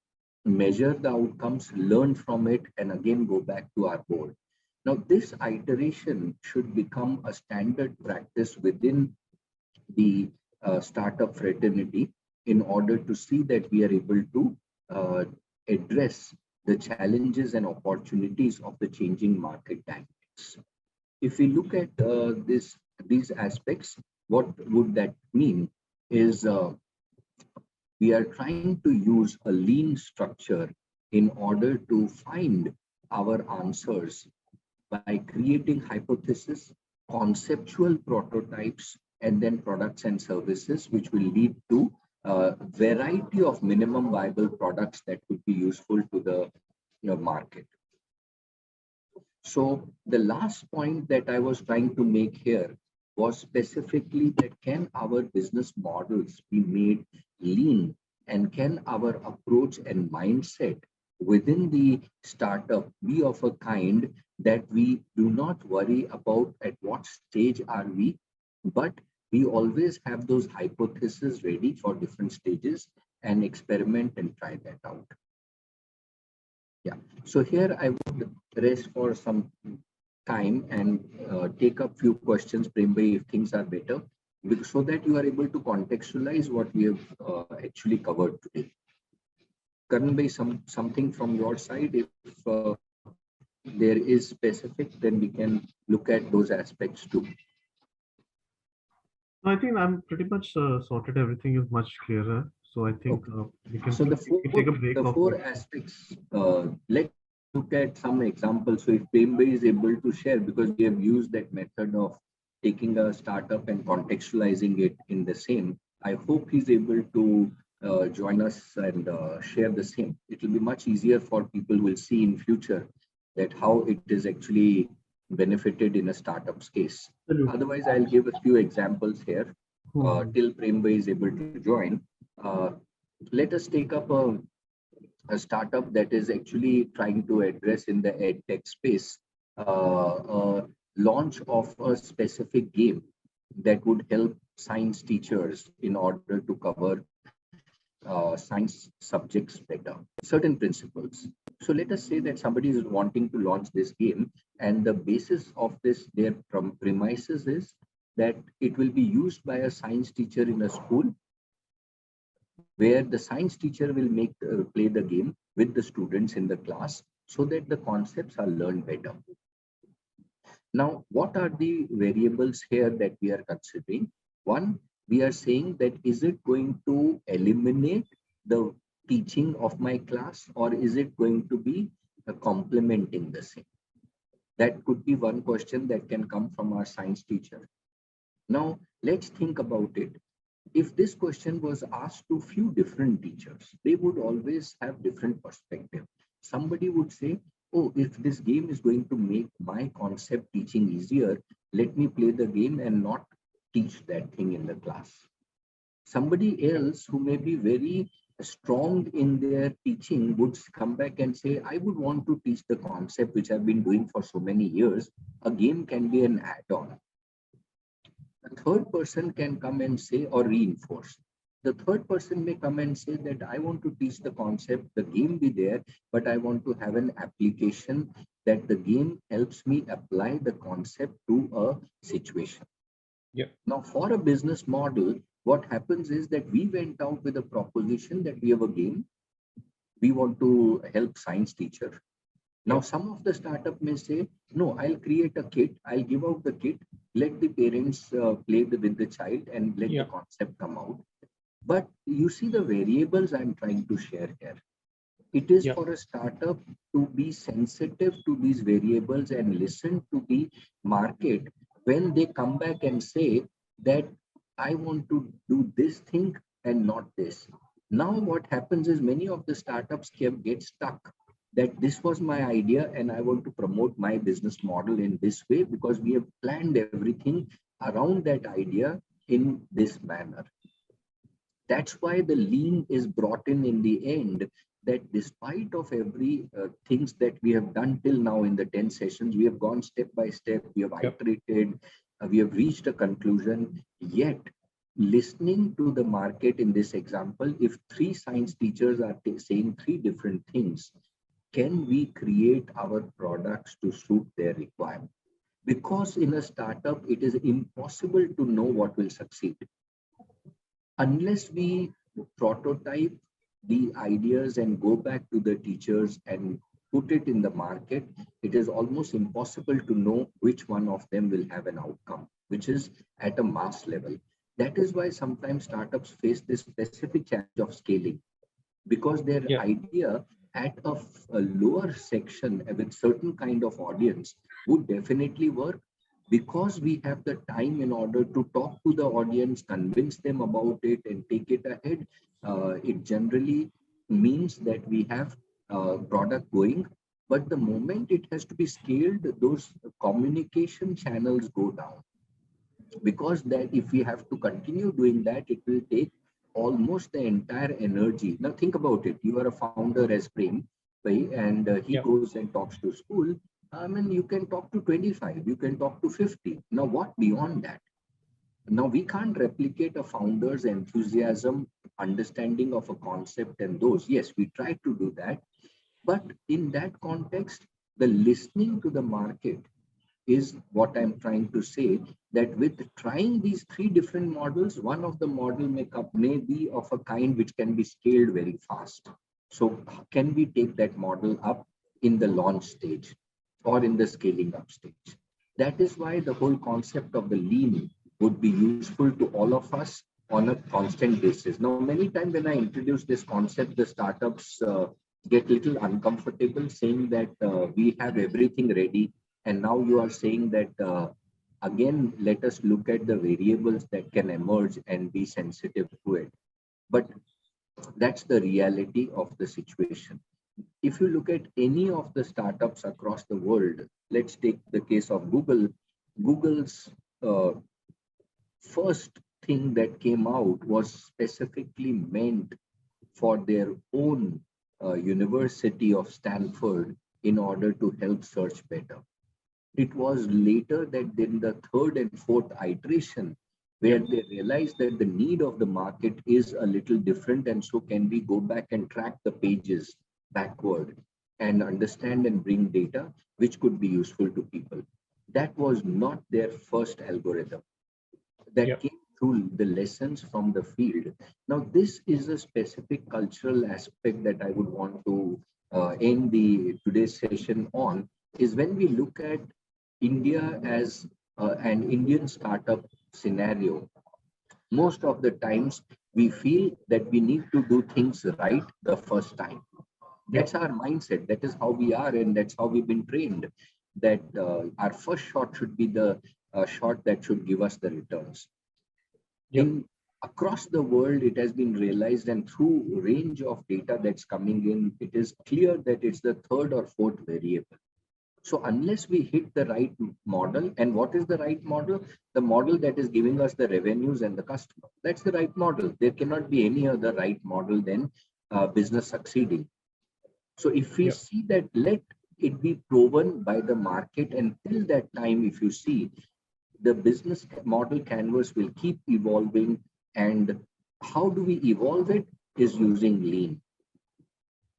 S1: measure the outcomes, learn from it, and again go back to our board. Now, this iteration should become a standard practice within the startup fraternity in order to see that we are able to address the challenges and opportunities of the changing market dynamics. If we look at these aspects, what would that mean is we are trying to use a lean structure in order to find our answers by creating hypotheses, conceptual prototypes, and then products and services, which will lead to a variety of minimum viable products that would be useful to the market. So the last point that I was trying to make here was specifically that can our business models be made lean, and can our approach and mindset within the startup be of a kind that we do not worry about at what stage are we, but we always have those hypotheses ready for different stages and experiment and try that out. Yeah. So here I would rest for some time and take up few questions, Prembhai, if things are better, so that you are able to contextualize what we have actually covered today. Karan bhai, something from your side, if there is specific, then we can look at those aspects too.
S3: I think I'm pretty much sorted. Everything is much clearer. So I think
S1: Okay.
S3: we
S1: So
S3: can take a break
S1: the
S3: of
S1: four aspects, let's look at some examples. So if Prembhai is able to share, because we have used that method of taking a startup and contextualizing it in the same, I hope he's able to join us and share the same. It will be much easier for people who will see in future that how it is actually benefited in a startup's case.
S3: absolutely.
S1: Otherwise, I'll give a few examples here
S3: Mhm.
S1: till Prembhai is able to join. Uh, Let us take up a startup that is actually trying to address in the ed tech space a launch of a specific game that would help science teachers in order to cover science subjects better, certain principles. So let us say that somebody is wanting to launch this game, and the basis of this, their premises is that it will be used by a science teacher in a school where the science teacher will play the game with the students in the class so that the concepts are learned better. Now, what are the variables here that we are considering? One, we are saying that is it going to eliminate the teaching of my class, or is it going to be complementing the same? That could be one question that can come from our science teacher. Now, let's think about it. If this question was asked to few different teachers, they would always have different perspective. Somebody would say, oh, if this game is going to make my concept teaching easier, let me play the game and not teach that thing in the class. Somebody else who may be very strong in their teaching would come back and say, I would want to teach the concept which I've been doing for so many years. A game can be an add-on. A third person can come and say or reinforce. The third person may come and say that I want to teach the concept, the game be there, but I want to have an application that the game helps me apply the concept to a situation.
S2: Yeah.
S1: Now, for a business model, what happens is that we went out with a proposition that we have a game. We want to help science teacher. Now, some of the startup may say, no, I'll create a kit, I'll give out the kit, let the parents play with the child and let the concept come out. But you see the variables I'm trying to share here. It is for a startup to be sensitive to these variables and listen to the market when they come back and say that I want to do this thing and not this. Now, what happens is many of the startups get stuck that this was my idea and I want to promote my business model in this way because we have planned everything around that idea in this manner. That's why the lean is brought in the end, that despite of every things that we have done till now in the 10 sessions, we have gone step by step, we have iterated, we have reached a conclusion. Yet listening to the market in this example, if three science teachers are saying three different things, can we create our products to suit their requirement? Because in a startup, it is impossible to know what will succeed unless we prototype the ideas and go back to the teachers and put it in the market. It is almost impossible to know which one of them will have an outcome, which is at a mass level. That is why sometimes startups face this specific challenge of scaling, because their idea at a lower section with certain kind of audience would definitely work, because we have the time in order to talk to the audience, convince them about it and take it ahead. It generally means that we have product going, but the moment it has to be scaled, those communication channels go down, because that if we have to continue doing that, it will take almost the entire energy. Now think about it. You are a founder as Prem. right? And he
S2: Yeah.
S1: goes and talks to school. I mean, you can talk to 25, you can talk to 50. Now, what beyond that? Now, we can't replicate a founder's enthusiasm, understanding of a concept and those. Yes, we try to do that. But in that context, the listening to the market is what I'm trying to say, that with trying these three different models, one of the model may be of a kind which can be scaled very fast. So can we take that model up in the launch stage or in the scaling up stage? That is why the whole concept of the lean would be useful to all of us on a constant basis. Now, many times when I introduce this concept, the startups get little uncomfortable saying that we have everything ready, and now you are saying that, again, let us look at the variables that can emerge and be sensitive to it. But that's the reality of the situation. If you look at any of the startups across the world, let's take the case of Google. Google's uh, first thing that came out was specifically meant for their own University of Stanford in order to help search better. It was later that in the third and fourth iteration where they realized that the need of the market is a little different, and so can we go back and track the pages backward and understand and bring data which could be useful to people. That was not their first algorithm. That
S2: Yeah.
S1: came through the lessons from the field. Now, this is a specific cultural aspect that I would want to end the today's session on, is when we look at India as an Indian startup scenario. Most of the times we feel that we need to do things right the first time.
S2: Yeah.
S1: That's our mindset. That is how we are, and that's how we've been trained. That our first shot should be the shot that should give us the returns.
S2: Yeah.
S1: In across the world, it has been realized, and through range of data that's coming in, it is clear that it's the third or fourth variable. So unless we hit the right model, and what is the right model? The model that is giving us the revenues and the customer. That's the right model. There cannot be any other right model than business succeeding. So if we
S2: Yeah.
S1: see that, let it be proven by the market, and till that time, if you see, the business model canvas will keep evolving. And how do we evolve it is using lean.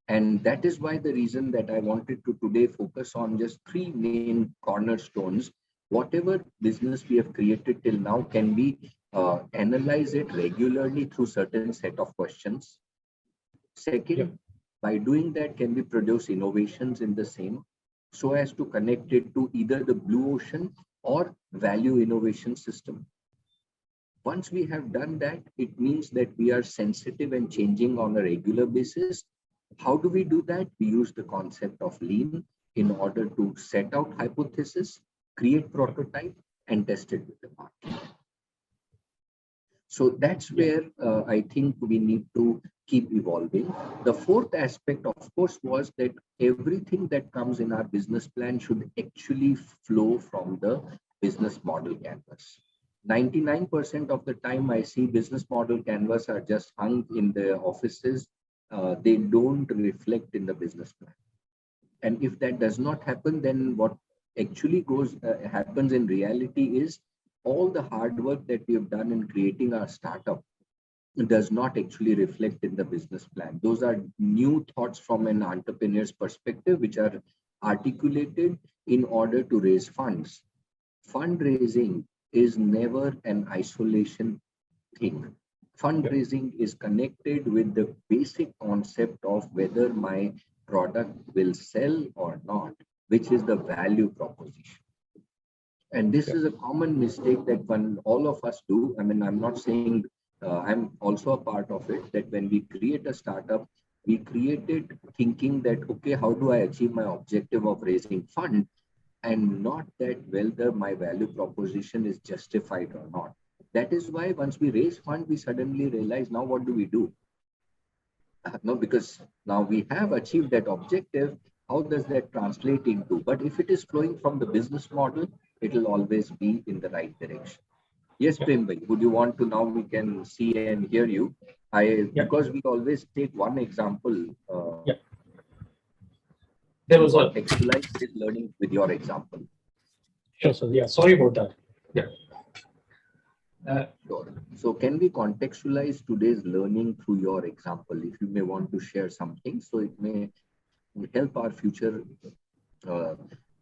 S1: And that is why the reason that I wanted to today focus on just three main cornerstones. Whatever business we have created till now, can we analyze it regularly through certain set of questions?
S2: Yeah.
S1: Second, by doing that, can we produce innovations in the same so as to connect it to either the blue ocean or value innovation system? Once we have done that, it means that we are sensitive and changing on a regular basis. How do we do that? We use the concept of lean in order to set out hypothesis, create prototype, and test it with the market. So that's
S2: Yeah.
S1: where I think we need to keep evolving. The fourth aspect, of course, was that everything that comes in our business plan should actually flow from the business model canvas. 99% of the time, I see business model canvas are just hung in the offices. They don't reflect in the business plan. And if that does not happen, then what actually happens in reality is all the hard work that we have done in creating our startup does not actually reflect in the business plan. Those are new thoughts from an entrepreneur's perspective, which are articulated in order to raise funds. Fundraising is never an isolation thing.
S2: Yeah.
S1: Fundraising is connected with the basic concept of whether my product will sell or not, which is the value proposition. And this
S2: Yeah.
S1: is a common mistake that when all of us do. I mean, I'm not saying I'm also a part of it, that when we create a startup, we create it thinking that, okay, how do I achieve my objective of raising fund? And not that whether my value proposition is justified or not. That is why once we raise fund, we suddenly realize, now what do we do? No, because now we have achieved that objective. How does that translate into? But if it is flowing from the business model, it will always be in the right direction. Yes,
S2: Yeah.
S1: Prem bhai, would you want to, now we can see and hear you?
S2: Yeah.
S1: Because we always take one example.
S2: Yeah.
S4: there was a
S1: contextualize this learning with your example.
S4: sure, sir. Yeah, sorry about that. Yeah.
S1: Sure. So can we contextualize today's learning through your example? If you may want to share something, so it may help our future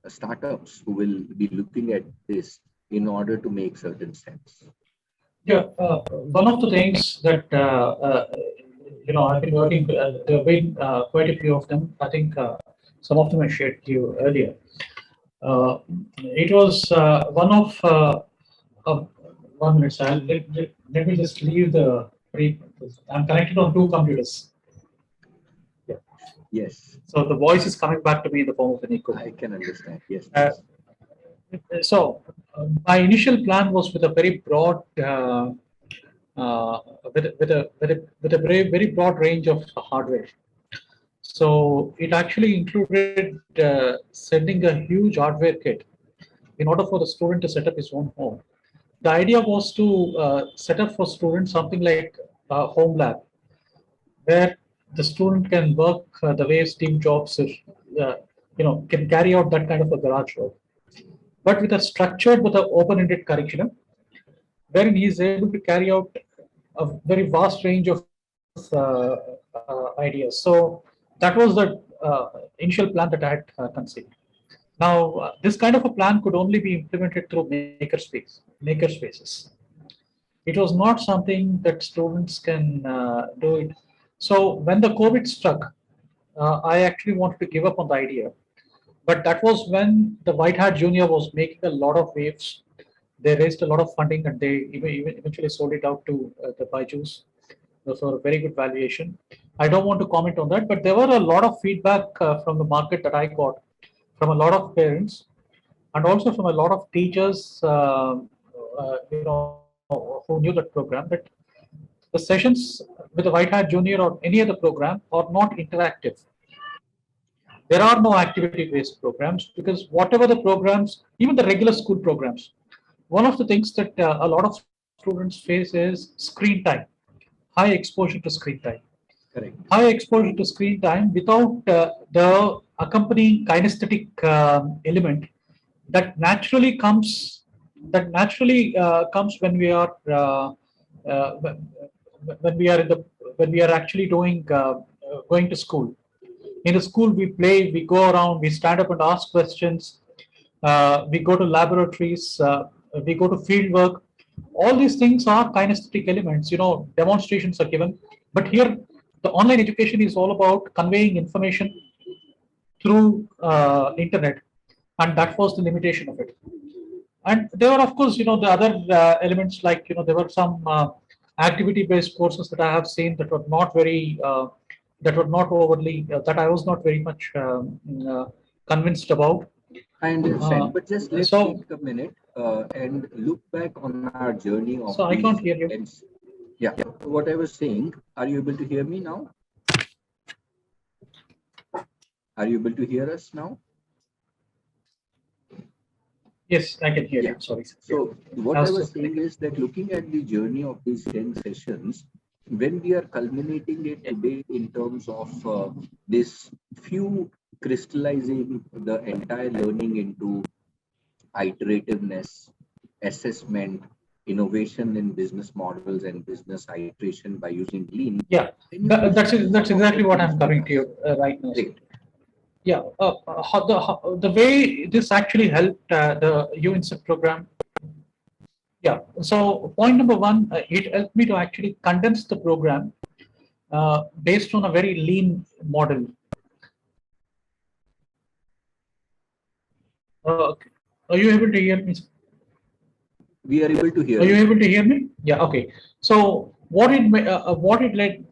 S1: startups who will be looking at this in order to make certain steps.
S4: Yeah, one of the things that I've been working. There have been quite a few of them. I think some of them I shared to you earlier. It was one of 1 minute. So let me just leave the. I'm connected on 2 computers. Yeah.
S1: Yes.
S4: So the voice is coming back to me in the form of an echo.
S1: I can understand. Yes.
S4: So my initial plan was with a very broad, with a very broad range of hardware. So it actually included sending a huge hardware kit in order for the student to set up his own home. The idea was to set up for students something like a home lab, where the student can work the way Steve Jobs, can carry out that kind of a garage work, but with a structured, with an open-ended curriculum, wherein he is able to carry out a very vast range of ideas. So that was the initial plan that I had conceived. Now, this kind of a plan could only be implemented through makerspaces. It was not something that students can do it. So when the COVID struck, I actually wanted to give up on the idea. But that was when the White Hat Junior was making a lot of waves. They raised a lot of funding and they eventually sold it out to the Byju's for a very good valuation. I don't want to comment on that, but there were a lot of feedback from the market that I got from a lot of parents and also from a lot of teachers, who knew that program, that the sessions with the White Hat Junior or any other program are not interactive. There are no activity-based programs because whatever the programs, even the regular school programs, one of the things that a lot of students face is screen time, high exposure to screen time.
S1: Correct.
S4: High exposure to screen time without the accompanying kinesthetic element that naturally comes when we are uh, when we are in the when we are actually going to school. In the school, we play, we go around, we stand up and ask questions, we go to laboratories, we go to field work. All these things are kinesthetic elements. Demonstrations are given, but here the online education is all about conveying information through internet, and that was the limitation of it. And there were, of course, the other elements, like there were some activity-based courses that I have seen that were not very that were not overly that I was not very much convinced about.
S1: I understand, but just let's
S4: So
S1: take a minute and look back on our journey of
S4: I
S1: these
S4: can't hear you.
S1: events. Yeah, what I was saying, are you able to hear me now? Are you able to hear us now?
S4: Yes, I can hear you. Sorry.
S1: So what I was saying is that looking at the journey of these 10 sessions, when we are culminating it today in terms of this few crystallizing the entire learning into iterativeness, assessment, innovation in business models and business iteration by using lean.
S4: Yeah, that's exactly what I'm coming to you right now.
S1: Great.
S4: Yeah, the way this actually helped the UINSET program. Yeah, so point number one, it helped me to actually condense the program based on a very lean model. Are you able to hear me?
S1: We are able to hear.
S4: Are you able to hear me? Yeah. Okay. So what UINSET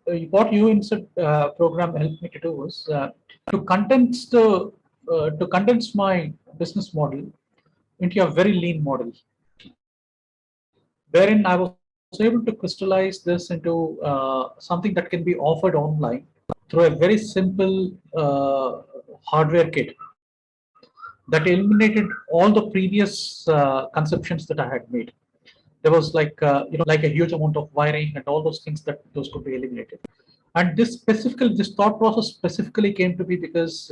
S4: program helped me to do was to condense my business model into a very lean model, wherein I was able to crystallize this into something that can be offered online through a very simple hardware kit that eliminated all the previous conceptions that I had made. There was like a huge amount of wiring and all those things that those could be eliminated. And this thought process specifically came to be because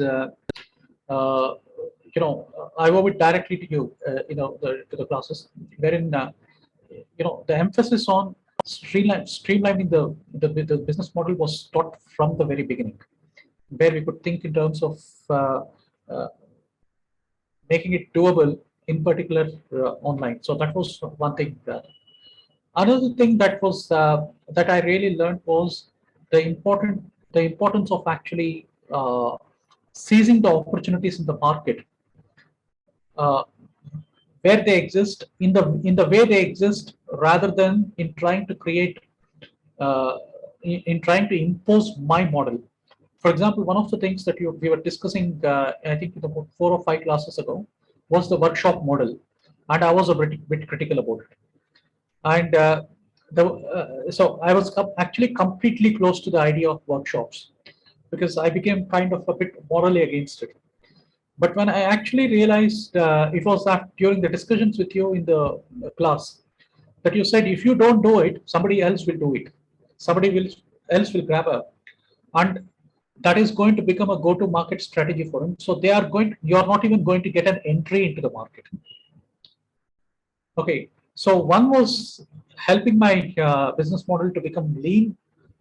S4: I owe it directly to you, to the classes, wherein, the emphasis on streamlining the business model was taught from the very beginning, where we could think in terms of uh, making it doable, in particular online. So that was one thing. Another thing that I really learned was the importance of actually seizing the opportunities in the market, uh, where they exist, in the way they exist, rather than in trying to create uh, in trying to impose my model. For example, one of the things that we were discussing, I think about 4 or 5 classes ago, was the workshop model, and I was a bit critical about it. And so I was actually completely close to the idea of workshops, because I became kind of a bit morally against it. But when I actually realized, it was during the discussions with you in the class, that you said if you don't do it, somebody else will do it. Somebody will else will grab up, and that is going to become a go-to market strategy for them. So you are not even going to get an entry into the market. Okay, so one was helping my business model to become lean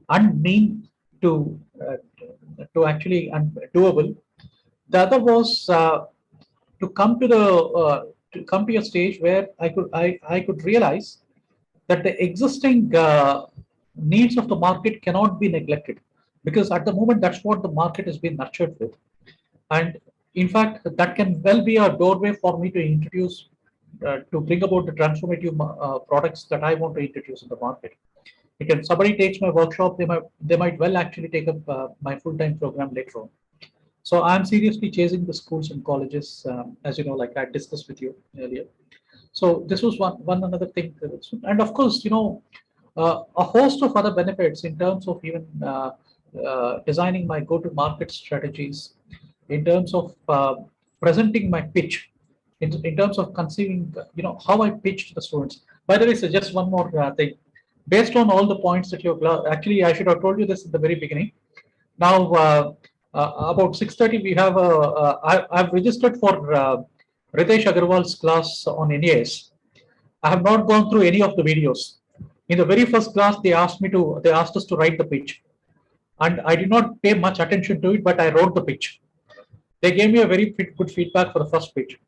S4: and mean to actually and doable. The other was to come to the to come to a stage where I could realize that the existing needs of the market cannot be neglected, because at the moment that's what the market has been nurtured with. And in fact, that can well be a doorway for me to introduce, to bring about the transformative products that I want to introduce in the market. Because somebody takes my workshop, they might well actually take up my full-time program later on. So I'm seriously chasing the schools and colleges, as you know, like I discussed with you earlier. So this was one another thing, and of course, a host of other benefits in terms of even designing my go-to-market strategies, in terms of presenting my pitch, in terms of conceiving, how I pitch to the students. By the way, so just one more thing. Based on all the points that you've actually, I should have told you this at the very beginning. Now, about 6:30, we have I've registered for Ritesh Agarwal's class on NAS. I have not gone through any of the videos. In the very first class, they asked us to write the pitch, and I did not pay much attention to it, but I wrote the pitch. They gave me a very good feedback for the first pitch,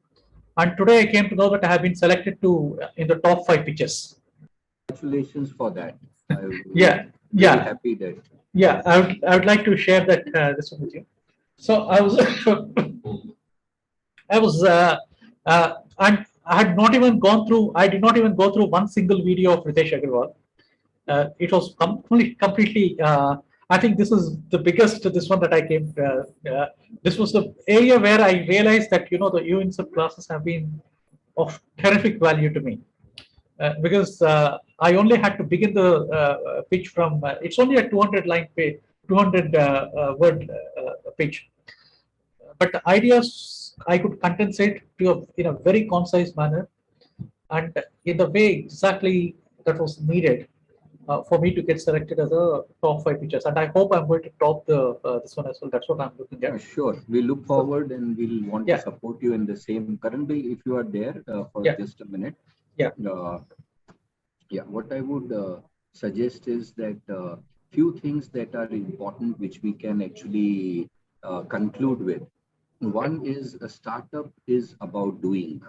S4: and today I came to know that I have been selected to in the top 5 pitches.
S1: Congratulations for that. I'm
S4: Yeah,
S1: very
S4: yeah,
S1: happy that.
S4: yeah. I would like to share that this one with you. So I was I was and I had not even gone through. I did not even go through one single video of Ritesh Agarwal. It was completely. I think this is the biggest. This one that I came. This was the area where I realized that the UNICEF classes have been of terrific value to me, because I only had to begin the pitch from. It's only a 200 line page, 200 word pitch, but the ideas I could condense it in a very concise manner, and in the way exactly that was needed for me to get selected as a top 5 pitchers. And I hope I'm going to top the this one as well. That's what I'm looking at.
S1: Sure. We look forward and we'll want
S4: Yeah.
S1: to support you in the same. Currently, if you are there for
S4: Yeah.
S1: just a minute.
S4: Yeah.
S1: Yeah. What I would suggest is that few things that are important, which we can actually conclude with. One is a startup is about doing.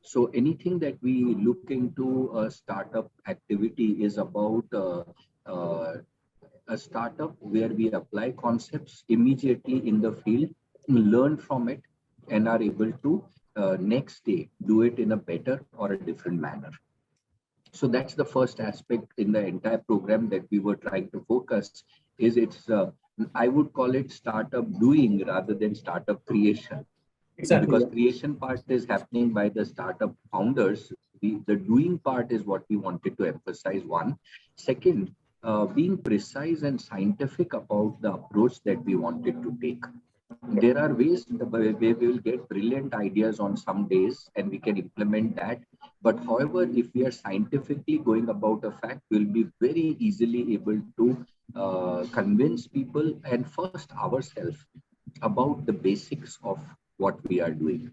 S1: So anything that we look into a startup activity is about uh, a startup where we apply concepts immediately in the field, learn from it, and are able to next day do it in a better or a different manner. So that's the first aspect in the entire program that we were trying to focus. Is it's I would call it startup doing rather than startup creation.
S4: Exactly.
S1: Because
S4: Yeah.
S1: creation part is happening by the startup founders. The doing part is what we wanted to emphasize. One. Second, being precise and scientific about the approach that we wanted to take. There are ways where we will get brilliant ideas on some days and we can implement that. But however, if we are scientifically going about a fact, we'll be very easily able to convince people and first ourselves about the basics of what we are doing.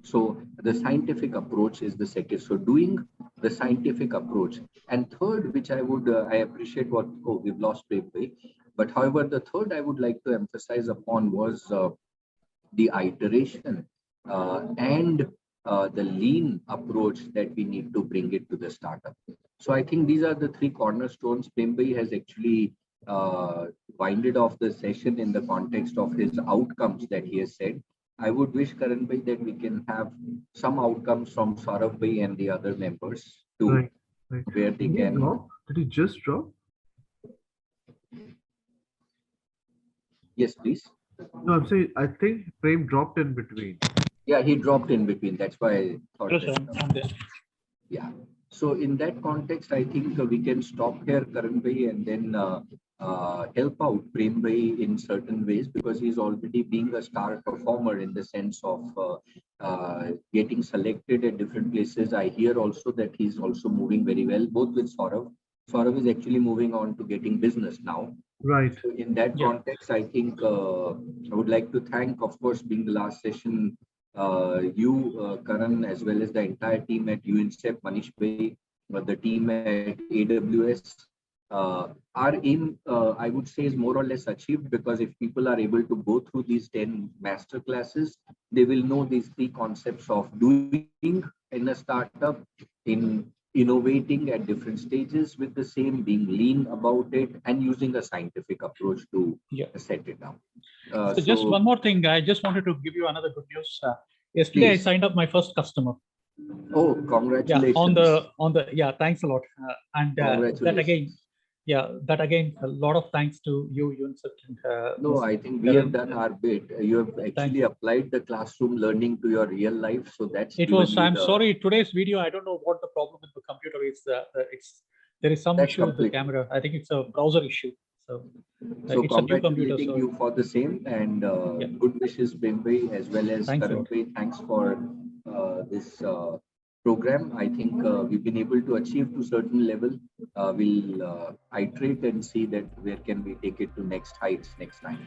S1: So the scientific approach is the second. So doing the scientific approach. And third, which I would, I appreciate what, oh, we've lost Prembai. But however, the third I would like to emphasize upon was the iteration and the lean approach that we need to bring it to the startup. So I think these are the three cornerstones. Prembai has actually winded off the session in the context of his outcomes that he has said. I would wish, Karan bhai, that we can have some outcomes from Saurabh bhai and the other members too,
S3: Right. Right.
S1: where they
S3: Did he
S1: can.
S3: drop? Did he just drop?
S1: Yes, please.
S3: No, I'm saying I think Prem dropped in between.
S1: Yeah, he dropped in between. That's why I thought.
S2: Yes,
S1: that,
S2: I'm there.
S1: Yeah. So in that context, I think we can stop here, Karan bhai, and then help out Prem bhai in certain ways, because he's already being a star performer in the sense of getting selected at different places. I hear also that he's also moving very well, both with Saurav. Saurav is actually moving on to getting business now.
S3: Right.
S1: So in that
S2: Yeah.
S1: context, I think I would like to thank, of course, being the last session, you, Karan, as well as the entire team at UNCEP, Manish bhai, the team at AWS. Our aim, I would say, is more or less achieved, because if people are able to go through these 10 master classes, they will know these three concepts of doing in a startup, in innovating at different stages with the same, being lean about it, and using a scientific approach to
S2: Yeah.
S1: set it down.
S2: So just one more thing, I just wanted to give you another good news. Yesterday,
S1: Please.
S2: I signed up my first customer.
S1: Oh,
S2: Yeah,
S1: congratulations.
S2: on the yeah, thanks a lot. And that again, a lot of thanks to you, UNICEF.
S1: No, I think we have done our bit. You have actually applied the classroom learning to your real life. So that's
S2: it was, I'm sorry, today's video, I don't know what the problem with the computer is. There is some issue with the camera. I think it's a browser issue. So it's a new computer.
S1: So you for the same, and good wishes, Bimbai, as well as Karan bhai. Thanks for this program. I think we've been able to achieve to certain level. We'll iterate and see that where can we take it to next heights next time.